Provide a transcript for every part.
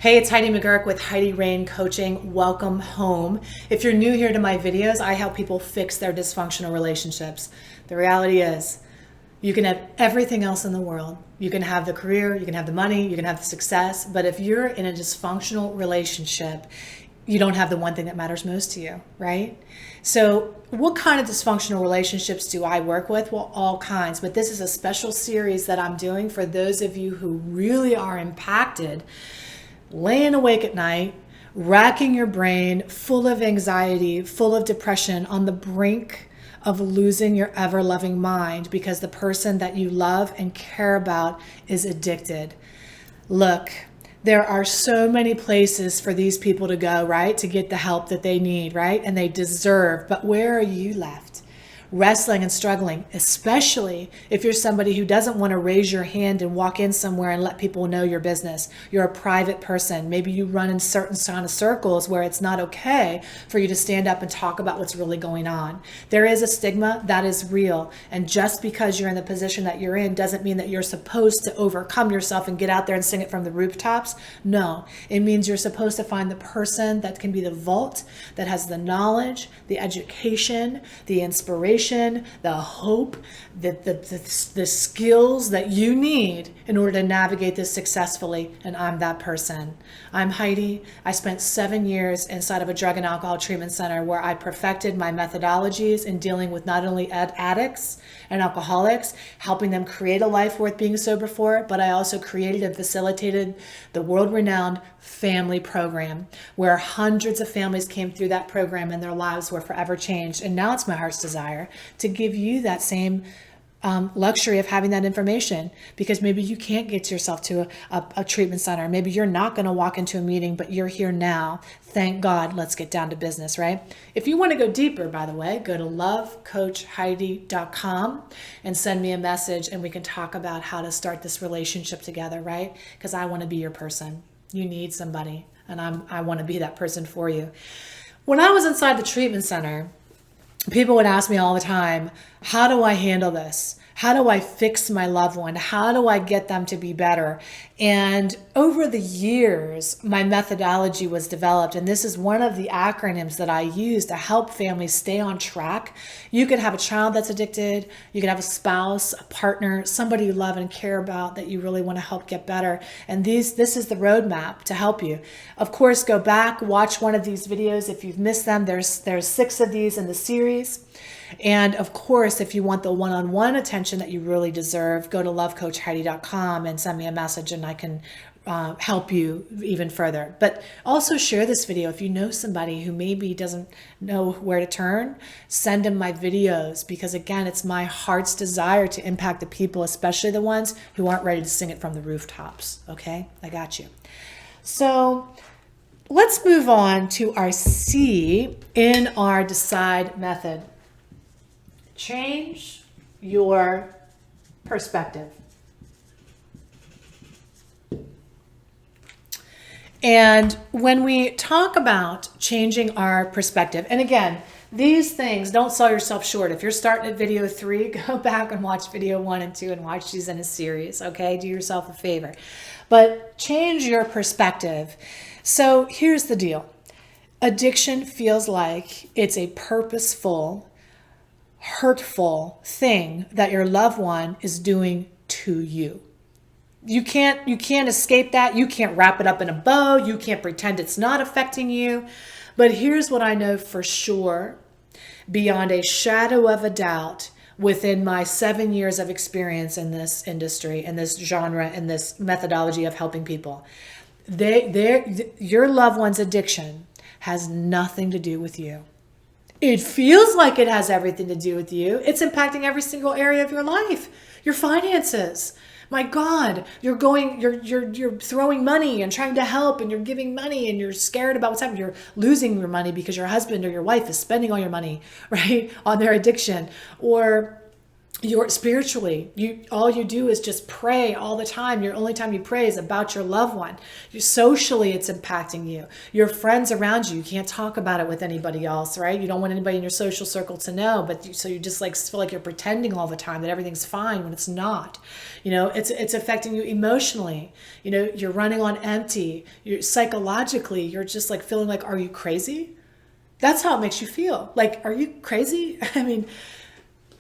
Hey, it's Heidi McGurk with Heidi Rain Coaching. Welcome home. If you're new here to my videos, I help people fix their dysfunctional relationships. The reality is, you can have everything else in the world. You can have the career, you can have the money, you can have the success, but if you're in a dysfunctional relationship, you don't have the one thing that matters most to you, right? So what kind of dysfunctional relationships do I work with? Well, all kinds, but this is a special series that I'm doing for those of you who really are impacted, laying awake at night, racking your brain, full of anxiety, full of depression, on the brink of losing your ever-loving mind because the person that you love and care about is addicted. Look, there are so many places for these people to go, right? To get the help that they need, right? And they deserve. But where are you left? Wrestling and struggling, especially if you're somebody who doesn't want to raise your hand and walk in somewhere and let people know your business. You're a private person. Maybe you run in certain kind of circles where it's not okay for you to stand up and talk about what's really going on. There is a stigma that is real. And just because you're in the position that you're in doesn't mean that you're supposed to overcome yourself and get out there and sing it from the rooftops. No, it means you're supposed to find the person that can be the vault, that has the knowledge, the education, the inspiration, the hope, the skills that you need in order to navigate this successfully. And I'm that person. I'm Heidi. I spent 7 years inside of a drug and alcohol treatment center where I perfected my methodologies in dealing with not only addicts and alcoholics, helping them create a life worth being sober for, but I also created and facilitated the world-renowned family program where hundreds of families came through that program and their lives were forever changed. And now it's my heart's desire to give you that same luxury of having that information, because maybe you can't get yourself to a treatment center. Maybe you're not going to walk into a meeting, but you're here now. Thank God. Let's get down to business, right? If you want to go deeper, by the way, go to lovecoachheidi.com and send me a message and we can talk about how to start this relationship together, right? Because I want to be your person. You need somebody, and I want to be that person for you. When I was inside the treatment center, people would ask me all the time, how do I handle this? How do I fix my loved one? How do I get them to be better? And over the years, my methodology was developed. And this is one of the acronyms that I use to help families stay on track. You could have a child that's addicted. You could have a spouse, a partner, somebody you love and care about that you really want to help get better. And this is the roadmap to help you. Of course, go back, watch one of these videos. If you've missed them, there's 6 of these in the series. And of course, if you want the one-on-one attention that you really deserve, go to lovecoachheidi.com and send me a message and I can help you even further. But also share this video. If you know somebody who maybe doesn't know where to turn, send them my videos, because again, it's my heart's desire to impact the people, especially the ones who aren't ready to sing it from the rooftops. Okay, I got you. So let's move on to our C in our decide method. Change your perspective. And when we talk about changing our perspective, and again, these things, don't sell yourself short. If you're starting at video 3, go back and watch video 1 and 2 and watch these in a series, okay? Do yourself a favor. But change your perspective. So here's the deal. Addiction feels like it's a purposeful, hurtful thing that your loved one is doing to you. You can't escape that. You can't wrap it up in a bow. You can't pretend it's not affecting you. But here's what I know for sure, beyond a shadow of a doubt, within my 7 years of experience in this industry, in this genre, in this methodology of helping people. Your loved one's addiction has nothing to do with you. It feels like it has everything to do with you. It's impacting every single area of your life. Your finances. My God, you're throwing money and trying to help, and you're giving money and you're scared about what's happening. You're losing your money because your husband or your wife is spending all your money, right, on their addiction. Or You're spiritually, all you do is just pray all the time. Your only time you pray is about your loved one. Socially, it's impacting you. Your friends around you can't talk about it with anybody else, right? You don't want anybody in your social circle to know, but so you just like feel like you're pretending all the time that everything's fine when it's not. It's affecting you emotionally. You're running on empty. You're psychologically, you're just like feeling like, are you crazy? That's how it makes you feel. Like, are you crazy? I mean,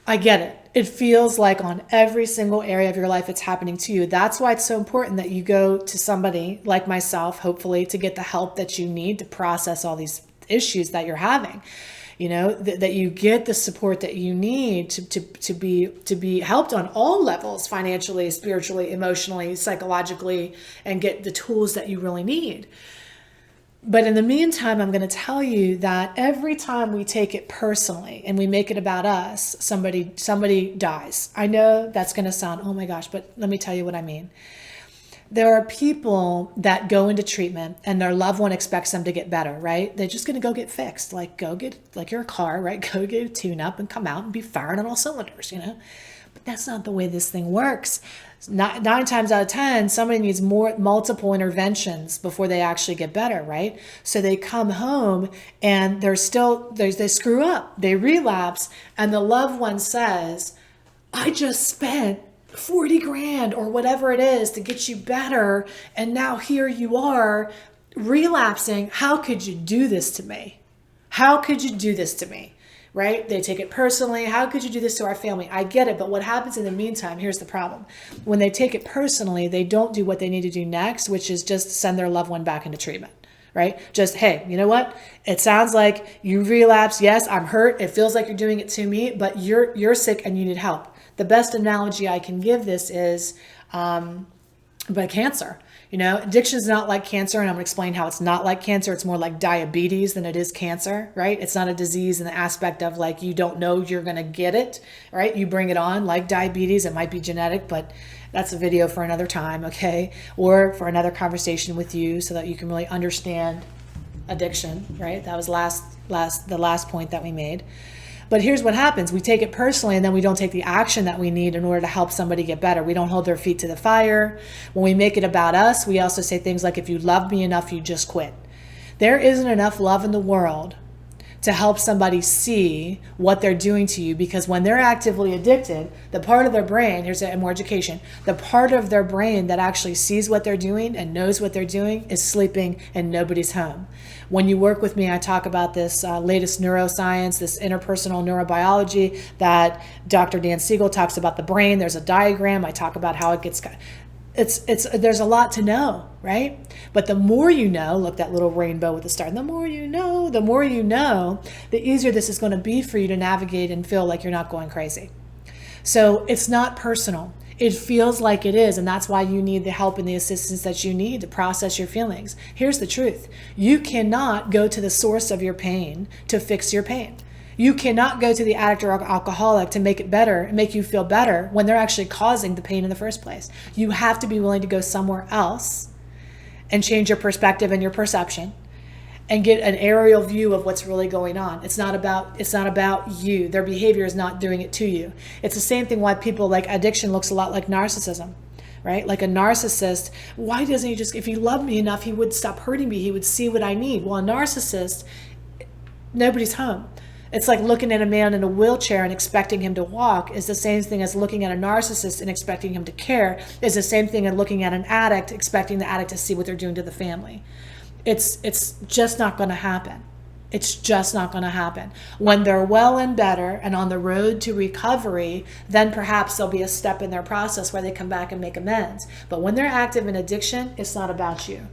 I get it. It feels like on every single area of your life it's happening to you. That's why it's so important that you go to somebody like myself, hopefully, to get the help that you need to process all these issues that you're having. That you get the support that you need to be helped on all levels, financially, spiritually, emotionally, psychologically, and get the tools that you really need. But in the meantime, I'm going to tell you that every time we take it personally and we make it about us, somebody dies. I know that's going to sound, oh my gosh, but let me tell you what I mean. There are people that go into treatment and their loved one expects them to get better, right? They're just going to go get fixed, like your car, right? Go get a tune-up and come out and be firing on all cylinders, But that's not the way this thing works. 9 times out of 10, somebody needs multiple interventions before they actually get better, right? So they come home and they screw up, they relapse, and the loved one says, I just spent 40 grand or whatever it is to get you better, and now here you are relapsing. How could you do this to me? How could you do this to me? Right? They take it personally. How could you do this to our family? I get it. But what happens in the meantime, here's the problem. When they take it personally, they don't do what they need to do next, which is just send their loved one back into treatment, right? Just, hey, you know what? It sounds like you relapse. Yes, I'm hurt. It feels like you're doing it to me, but you're sick and you need help. The best analogy I can give this is but cancer. Addiction is not like cancer, and I'm going to explain how it's not like cancer. It's more like diabetes than it is cancer, right? It's not a disease in the aspect of like you don't know you're going to get it, right? You bring it on like diabetes. It might be genetic, but that's a video for another time, okay? Or for another conversation with you so that you can really understand addiction, right? That was the last point that we made. But here's what happens. We take it personally and then we don't take the action that we need in order to help somebody get better. We don't hold their feet to the fire. When we make it about us, we also say things like, if you love me enough, you just quit. There isn't enough love in the world to help somebody see what they're doing to you, because when they're actively addicted, the part of their brain, here's more education, the part of their brain that actually sees what they're doing and knows what they're doing is sleeping and nobody's home. When you work with me, I talk about this latest neuroscience, this interpersonal neurobiology that Dr. Dan Siegel talks about the brain. There's a diagram. I talk about how it gets... There's a lot to know, right? But the more you know, look, that little rainbow with the star, the more you know, the easier this is going to be for you to navigate and feel like you're not going crazy. So it's not personal. It feels like it is, and that's why you need the help and the assistance that you need to process your feelings. Here's the truth. You cannot go to the source of your pain to fix your pain. You cannot go to the addict or alcoholic to make it better and make you feel better when they're actually causing the pain in the first place. You have to be willing to go somewhere else and change your perspective and your perception and get an aerial view of what's really going on. It's not about you. Their behavior is not doing it to you. It's the same thing why people like addiction looks a lot like narcissism, right? Like a narcissist, why doesn't he just, if he loved me enough, he would stop hurting me. He would see what I need. Well, a narcissist, nobody's home. It's like looking at a man in a wheelchair and expecting him to walk is the same thing as looking at a narcissist and expecting him to care. Is the same thing as looking at an addict, expecting the addict to see what they're doing to the family. It's just not going to happen. It's just not going to happen. When they're well and better and on the road to recovery, then perhaps there'll be a step in their process where they come back and make amends. But when they're active in addiction, it's not about you.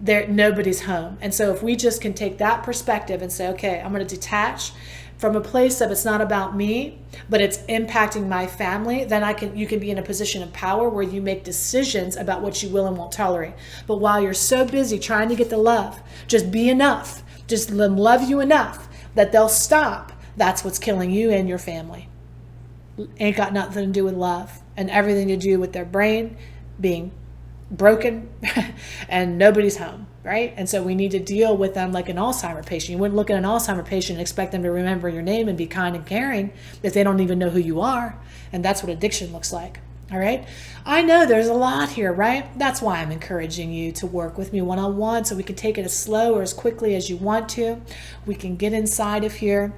Nobody's home. And so if we just can take that perspective and say, okay, I'm going to detach from a place of it's not about me, but it's impacting my family, then you can be in a position of power where you make decisions about what you will and won't tolerate. But while you're so busy trying to get the love, just be enough, just let them love you enough that they'll stop. That's what's killing you and your family. Ain't got nothing to do with love and everything to do with their brain being broken and nobody's home, right? And so we need to deal with them like an Alzheimer patient. You wouldn't look at an Alzheimer patient and expect them to remember your name and be kind and caring if they don't even know who you are. And that's what addiction looks like. All right. I know there's a lot here, right? That's why I'm encouraging you to work with me one-on-one so we can take it as slow or as quickly as you want to. We can get inside of here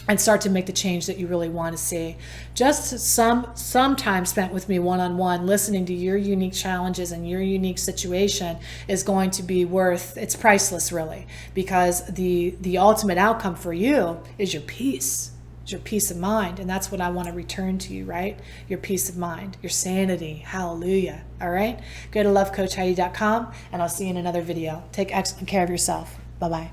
and start to make the change that you really want to see. Just some time spent with me one-on-one, listening to your unique challenges and your unique situation is going to be worth, it's priceless really, because the ultimate outcome for you is your peace. Your peace of mind. And that's what I want to return to you, right? Your peace of mind, your sanity. Hallelujah. All right. Go to lovecoachheidi.com and I'll see you in another video. Take excellent care of yourself. Bye-bye.